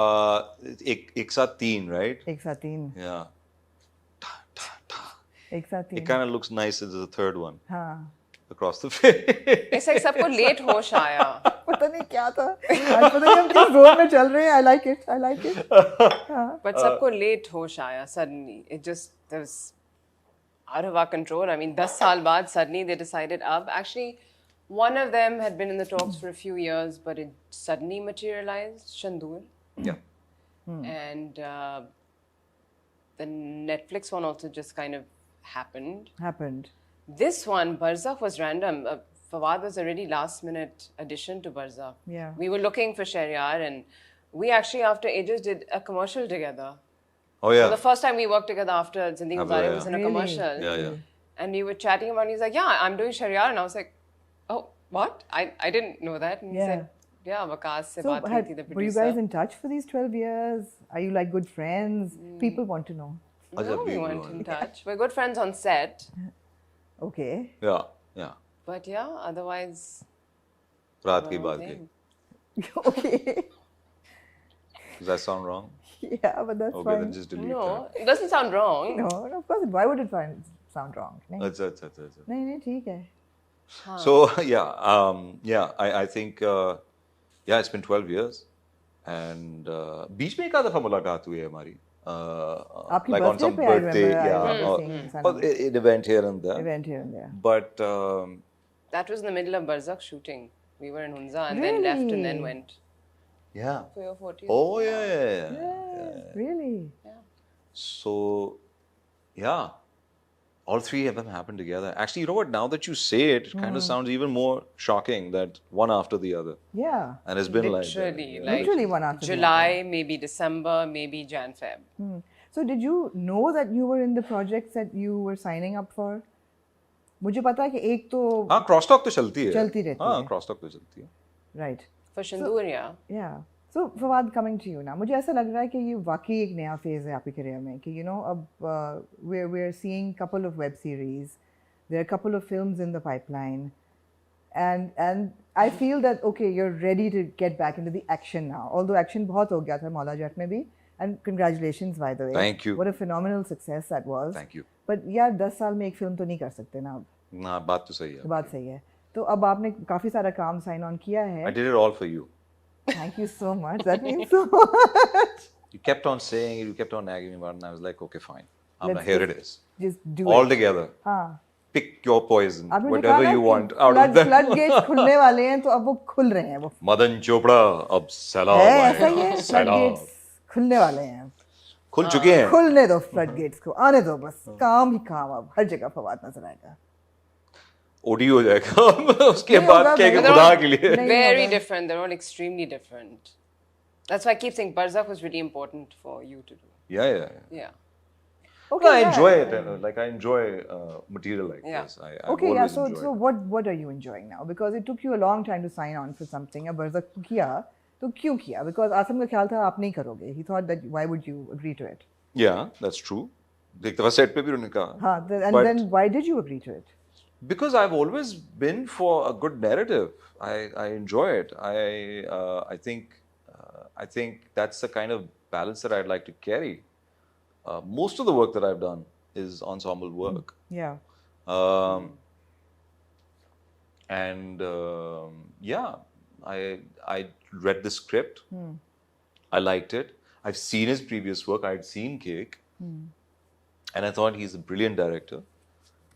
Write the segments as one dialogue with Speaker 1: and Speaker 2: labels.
Speaker 1: एक साथ तीन, right?
Speaker 2: एक साथ तीन.
Speaker 1: Yeah.
Speaker 2: एक साथ
Speaker 1: It
Speaker 2: तीन.
Speaker 1: kind of looks nice as the third one.
Speaker 2: हाँ.
Speaker 1: Across the face.
Speaker 3: It's like सबको लेट होश आया.
Speaker 2: पता नहीं क्या था. आज पता नहीं हम किस जोन में चल रहे हैं. I like it. I like it. हाँ.
Speaker 3: But सबको लेट होश आया suddenly. It just there was out of our control. I mean, 10 साल बाद suddenly they decided अब. Actually, one of them had been in the talks for a few years, but it suddenly materialized. Shandur.
Speaker 1: Yeah.
Speaker 3: And the Netflix one also just kind of happened. This one, Barzakh, was random. Fawad was a really last-minute addition to Barzakh.
Speaker 2: Yeah.
Speaker 3: We were looking for Shahryar, and we actually, after ages, did a commercial together.
Speaker 1: Oh yeah.
Speaker 3: So the first time we worked together after Zindagi Guzari was in a
Speaker 2: Really?
Speaker 3: commercial.
Speaker 1: Yeah.
Speaker 3: And we were chatting about it. He's like, yeah, I'm doing Shahryar. And I was like, oh, what? I didn't know that. And he
Speaker 2: Yeah.
Speaker 3: said, yeah, Waqas se
Speaker 2: So
Speaker 3: baat ki thi, the
Speaker 2: were you
Speaker 3: producer.
Speaker 2: guys in touch for these 12 years? Are you like good friends? People want to know.
Speaker 3: No, we weren't in touch. We're good friends on set.
Speaker 2: Okay.
Speaker 1: Yeah.
Speaker 3: But yeah, otherwise...
Speaker 1: रात की
Speaker 3: no
Speaker 1: बात
Speaker 3: thing.
Speaker 1: की.
Speaker 2: Okay.
Speaker 1: Does that sound wrong?
Speaker 2: Yeah, but that's
Speaker 1: Okay,
Speaker 2: fine.
Speaker 1: then just delete
Speaker 3: No,
Speaker 1: that.
Speaker 3: it doesn't sound wrong.
Speaker 2: No, of course. Why would it sound wrong? नहीं
Speaker 1: अच्छा.
Speaker 2: नहीं ठीक है.
Speaker 1: So I think it's been 12 years, and बीच में एक आध दफा मुलाकात हुई है हमारी.
Speaker 2: आपकी
Speaker 1: Like on
Speaker 2: birthday
Speaker 1: some
Speaker 2: पे I
Speaker 1: birthday,
Speaker 2: remember
Speaker 1: yeah,
Speaker 2: seeing
Speaker 1: or
Speaker 2: Sanam.
Speaker 1: an event here and there.
Speaker 2: Event here and there.
Speaker 1: But
Speaker 3: That was in the middle of Barzakh shooting. We were in Hunza and then left and then
Speaker 2: Really?
Speaker 3: went
Speaker 1: yeah.
Speaker 3: for your 40th.
Speaker 1: Oh yeah.
Speaker 2: Really?
Speaker 1: So yeah, all three of them happened together. Actually, you know what? Now that you say it, it kind of sounds even more shocking that one after the other.
Speaker 2: Yeah.
Speaker 1: And it's been
Speaker 3: Literally,
Speaker 1: like
Speaker 3: like
Speaker 2: Literally one after the
Speaker 3: July, maybe December, maybe Jan, Feb.
Speaker 2: So did you know that you were in the projects that you were signing up for? मुझे पता है कि एक तो
Speaker 1: हाँ cross talk तो चलती है.
Speaker 2: चलती रहती
Speaker 1: हाँ
Speaker 2: है.
Speaker 1: क्रॉस टॉक तो चलती है.
Speaker 2: right.
Speaker 3: For Shandur, yeah.
Speaker 2: Yeah. So Fawad, coming to you now, मुझे ऐसा लग रहा है कि ये वाकई एक नया फेज है आपकी करियर में कि अब we're seeing couple of web series, there are a couple of films in the pipeline, and I feel that okay, you're ready to get back into the action now. Although action बहुत हो गया था मौला जट में भी, and congratulations by the way.
Speaker 1: Thank you.
Speaker 2: What a phenomenal success that was.
Speaker 1: Thank you.
Speaker 2: But यार 10 साल में एक फिल्म तो नहीं कर सकते ना अब.
Speaker 1: ना बात तो सही है.
Speaker 2: बात सही है. तो अब आपने काफी सारा काम साइन ऑन किया है.
Speaker 1: I did it all for you.
Speaker 2: Thank you so much. That means so much.
Speaker 1: You kept on saying it, you kept on nagging me about it, and I was like, okay, fine. Here it is.
Speaker 2: Just do
Speaker 1: All
Speaker 2: it.
Speaker 1: together.
Speaker 2: हाँ.
Speaker 1: Pick your poison,
Speaker 2: आपने
Speaker 1: whatever
Speaker 2: देखा ना
Speaker 1: you
Speaker 2: कि
Speaker 1: want out of them.
Speaker 2: flood gates खुलने वाले हैं तो अब वो खुल रहे हैं वो.
Speaker 1: मदन चोपड़ा अब सैलाब
Speaker 2: है ऐसा ही है.
Speaker 1: आएगा.
Speaker 2: Flood
Speaker 1: सैलाब.
Speaker 2: gates खुलने वाले हैं.
Speaker 1: खुल चुके हैं.
Speaker 2: खुलने दो flood gates को. आने दो बस. काम ही काम अब हर जगह फवाद नजर आएगा.
Speaker 1: ओडी हो जाएगा. उसके
Speaker 2: नहीं
Speaker 1: बाद
Speaker 2: होगा,
Speaker 1: कहेंगे
Speaker 2: नहीं
Speaker 1: खुदा के लिए.
Speaker 2: नहीं
Speaker 3: Very
Speaker 2: होगा.
Speaker 3: different. They're all extremely different. That's why I keep saying Barzakh was really important for you to do.
Speaker 1: Yeah.
Speaker 3: Yeah.
Speaker 2: Okay,
Speaker 1: No, I
Speaker 2: yeah.
Speaker 1: enjoy it. Like I enjoy material like
Speaker 3: Yeah.
Speaker 1: this. I've
Speaker 2: Okay, yeah.
Speaker 1: always
Speaker 2: So
Speaker 1: enjoyed it.
Speaker 2: what are you enjoying now? Because it took you a long time to sign on for something. अब बरज़क किया तो क्यों किया? Because Assam का ख्याल था आप नहीं करोगे. He thought that why would you agree to it?
Speaker 1: Yeah, that's true. एक दफा सेट पे भी उन्होंने कहा.
Speaker 2: हाँ. And
Speaker 1: But-
Speaker 2: then why did you agree to it?
Speaker 1: Because I've always been for a good narrative. I enjoy it. I think that's the kind of balance that I'd like to carry. Most of the work that I've done is ensemble work.
Speaker 2: Yeah.
Speaker 1: I read the script. I liked it. I've seen his previous work. I'd seen Cake. And I thought he's a brilliant director.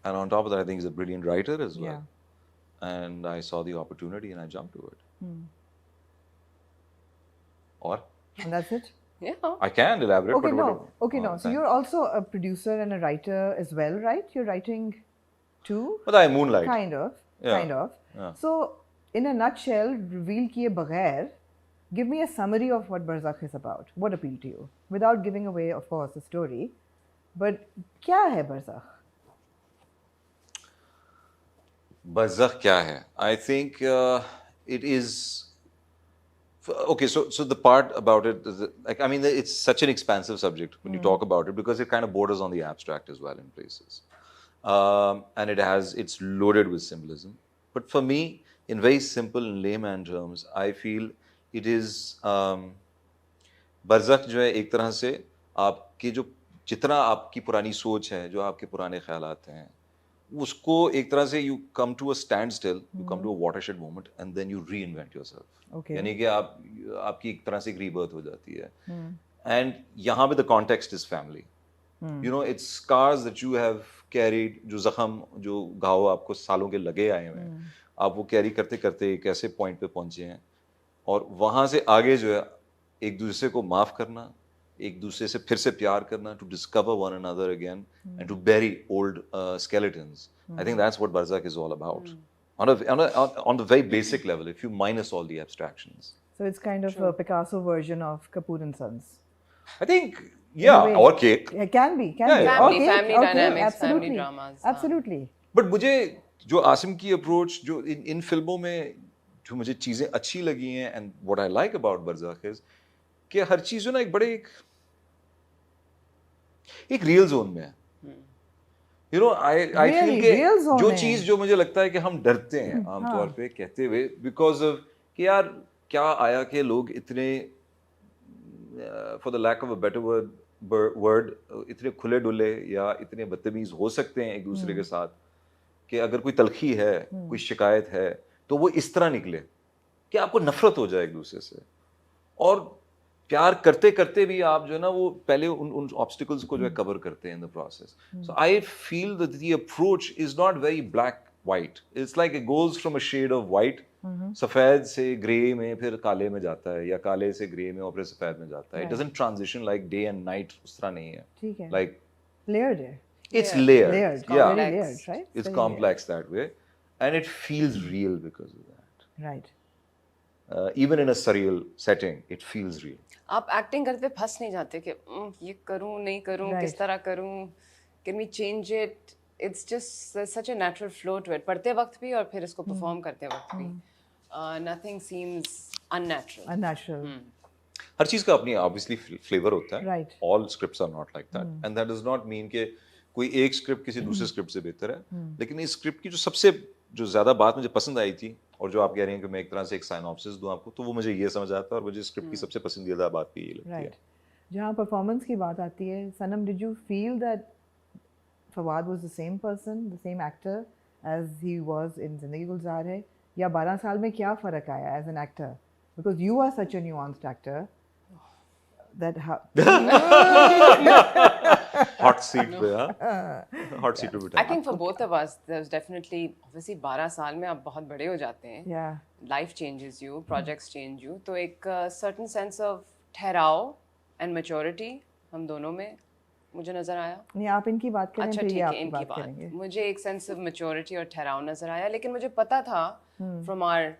Speaker 1: And on top of that, I think he's a brilliant writer as well. And I saw the opportunity and I jumped to it. Or
Speaker 2: And that's it?
Speaker 3: Yeah.
Speaker 1: I can elaborate.
Speaker 2: Okay,
Speaker 1: but
Speaker 2: no.
Speaker 1: whatever.
Speaker 2: Okay, no. So
Speaker 1: thank-
Speaker 2: you're also a producer and a writer as well, right? You're writing too?
Speaker 1: But I moonlight.
Speaker 2: Kind of.
Speaker 1: Yeah.
Speaker 2: Kind of.
Speaker 1: Yeah.
Speaker 2: So, in a nutshell, reveal kiye baghair, give me a summary of what Barzakh is about. What appealed to you? Without giving away, of course, the story. But kya hai Barzakh?
Speaker 1: Barzakh kya hai? I think it is. Okay, so the part about it is like, I mean, it's such an expansive subject when you talk about it because it kind of borders on the abstract as well in places, and it's loaded with symbolism. But for me, in very simple and layman terms, I feel it is बरज़ख जो है एक तरह से आपके जो जितना आपकी पुरानी सोच है, जो आपके पुराने ख़्यालात हैं, उसको एक तरह से you come to a stand still, you come to a watershed moment and then you reinvent yourself.
Speaker 2: Okay.
Speaker 1: यानी कि आपकी एक तरह से एक रीबर्थ हो जाती है। एंड यहाँ पे the context is family. You know it's scars that you have carried, जो जख्म, जो घाव आपको सालों के लगे आए हुए हैं, आप वो कैरी करते करते एक ऐसे पॉइंट पे पहुंचे हैं, और वहां से आगे जो है एक दूसरे को माफ करना, एक दूसरे से फिर से प्यार करना, to discover one another again and to bury old skeletons. I think that's what Barzakh is all about. On the very basic level, if you minus all the abstractions.
Speaker 2: So it's kind of a Picasso version of Kapoor and Sons.
Speaker 1: I think, yeah,
Speaker 2: In a way.
Speaker 1: or Cake.
Speaker 2: Yeah, can be.
Speaker 1: Yeah, yeah.
Speaker 3: Family dynamics,
Speaker 2: absolutely.
Speaker 3: family dramas,
Speaker 2: Absolutely.
Speaker 1: But मुझे जो आसिम की approach जो इन फिल्मों में जो मुझे चीज़ें अच्छी लगी हैं, and what I like about Barzakh is कि हर चीज़ जो ना एक बड़े एक रियल जोन में है। यू नो आई फील के
Speaker 2: real zone
Speaker 1: जो
Speaker 2: है।
Speaker 1: चीज़ जो मुझे लगता है कि हम डरते हैं आमतौर पे कहते हुए, बिकॉज ऑफ कि यार क्या आया कि लोग इतने for the lack of a better word इतने खुले डुले या इतने बदतमीज हो सकते हैं एक दूसरे के साथ, कि अगर कोई तलखी है, कोई शिकायत है, तो वो इस तरह निकले कि आपको नफरत हो जाए एक दूसरे से, और प्यार करते करते भी आप जो है ना वो पहले उन ऑब्स्टिकल्स को जो है कवर करते हैं in the process. So I feel that the approach is not very black white, it's like it goes from a shade of white, सफेद से ग्रे में फिर काले में जाता है, या काले से ग्रे में और फिर सफेद में जाता है। It doesn't transition like day and night, उस तरह नहीं है।
Speaker 2: ठीक है।
Speaker 1: लाइक
Speaker 2: Layered है।
Speaker 1: it's layered,
Speaker 2: Layered.
Speaker 1: yeah,
Speaker 2: Very layered, right?
Speaker 1: it's
Speaker 2: Very
Speaker 1: complex that way, and it feels real because of that.
Speaker 2: layered. Right.
Speaker 1: Even in a surreal setting, it feels real.
Speaker 3: आप acting करते फंस नहीं जाते कि ये करूं नहीं करूं,
Speaker 2: Right.
Speaker 3: किस तरह करूं, can we change it? It's just such a natural flow to it, पढ़ते वक्त भी और फिर इसको परफॉर्म करते वक्त भी। Nothing seems unnatural.
Speaker 2: Unnatural.
Speaker 1: हर चीज का अपनी obviously फ्लेवर होता है।
Speaker 2: Right.
Speaker 1: All scripts are not like that, and that does not mean कि कोई एक स्क्रिप्ट किसी दूसरे स्क्रिप्ट से बेहतर है। लेकिन इस स्क्रिप्ट की जो ज्यादा बात मुझे पसंद आई थी, और जो आप कह रहे हैं कि मैं एक तरह से एक साइनॉप्सिस दूं आपको, तो वो मुझे ये समझ आता है, और मुझे स्क्रिप्ट की सबसे पसंदीदा बात भी ये लगती है।
Speaker 2: Right. जहाँ परफॉर्मेंस की बात आती है, सनम, did you feel that Fawad was the same person, the same actor as he was in जिंदगी गुलजार है, या 12 साल में क्या फ़र्क आया as an actor? Because you are such a nuanced actor that
Speaker 1: hot seat पे, हाँ, हॉट सीट पे
Speaker 3: आई
Speaker 1: बिठा।
Speaker 3: Think for both of us there is definitely, obviously 12 साल में आप बहुत बड़े हो जाते हैं,
Speaker 2: yeah.
Speaker 3: Life changes you, projects change you, तो एक सर्टेन सेंस ऑफ ठहराव एंड मैच्योरिटी हम दोनों में मुझे नजर आया।
Speaker 2: नहीं, आप इनकी बात करें,
Speaker 3: अच्छा
Speaker 2: फिर
Speaker 3: ठीक
Speaker 2: ये
Speaker 3: है,
Speaker 2: आपकी
Speaker 3: इनकी
Speaker 2: बात
Speaker 3: बात,
Speaker 2: करेंगे।
Speaker 3: मुझे एक सेंस ऑफ मैच्योरिटी और ठहराव नजर आया, लेकिन मुझे पता था from our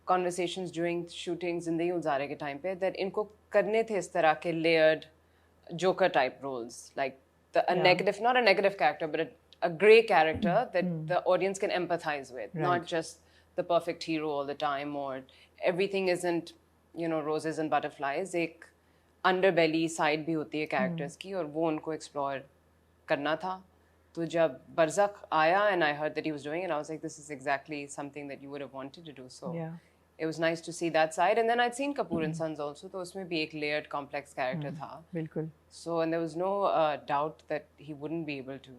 Speaker 3: conversations during shooting जिंदगी गुजारे के टाइम पे दैट इनको करने थे इस तरह के layered joker type roles, like a negative, not a negative character, but a grey character that the audience can empathize with, not just the perfect hero all the time, or everything isn't, you know, roses and butterflies. एक underbelly side भी होती है characters की, और वो उनको explore करना था। तो जब बरज़ख आया and I heard that he was doing it, I was like, this is exactly something that you would have wanted to do. So it was nice to see that side. And then I'd seen Kapoor and Sons also, तो उसमें भी एक layered complex character था।
Speaker 2: बिल्कुल।
Speaker 3: So, and there was no doubt that he wouldn't be able to.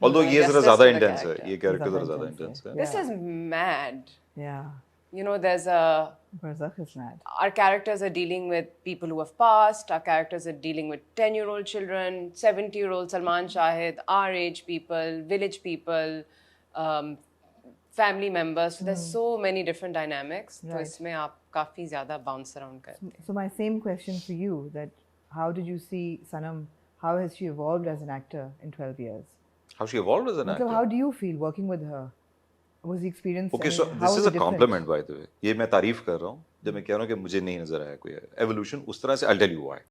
Speaker 1: Although ये
Speaker 3: Justice
Speaker 1: जरा ज्यादा
Speaker 3: to the
Speaker 1: intense है,
Speaker 3: character.
Speaker 1: ये कैरेक्टर
Speaker 2: ज़्यादा
Speaker 1: जरा ज्यादा
Speaker 2: intense है।
Speaker 1: इंटेंस है।
Speaker 3: This is mad.
Speaker 2: Yeah.
Speaker 3: You know, there's a.
Speaker 2: Barzakh is mad.
Speaker 3: Our characters are dealing with people who have passed. Our characters are dealing with 10-year-old children, 70-year-old Salman Shahid, our age people, village people, family members. So there's so many different dynamics. तो
Speaker 2: Right.
Speaker 3: इसमें आप काफी ज़्यादा bounce around करते हैं.
Speaker 2: So my same question for you, that how did you see Sanam, how has she evolved as an actor in 12 years?
Speaker 1: How she evolved as an
Speaker 2: मतलब
Speaker 1: actor.
Speaker 2: how do you feel working with her? Was the experience?
Speaker 1: Okay,
Speaker 2: I
Speaker 1: so
Speaker 2: mean, how
Speaker 1: this
Speaker 2: was
Speaker 1: is
Speaker 2: it
Speaker 1: a
Speaker 2: different?
Speaker 1: compliment by the way. ये मैं तारीफ कर रहा हूँ जब मैं कह रहा हूँ कि मुझे नहीं नजर आया कोई evolution उस तरह से। I'll tell you why.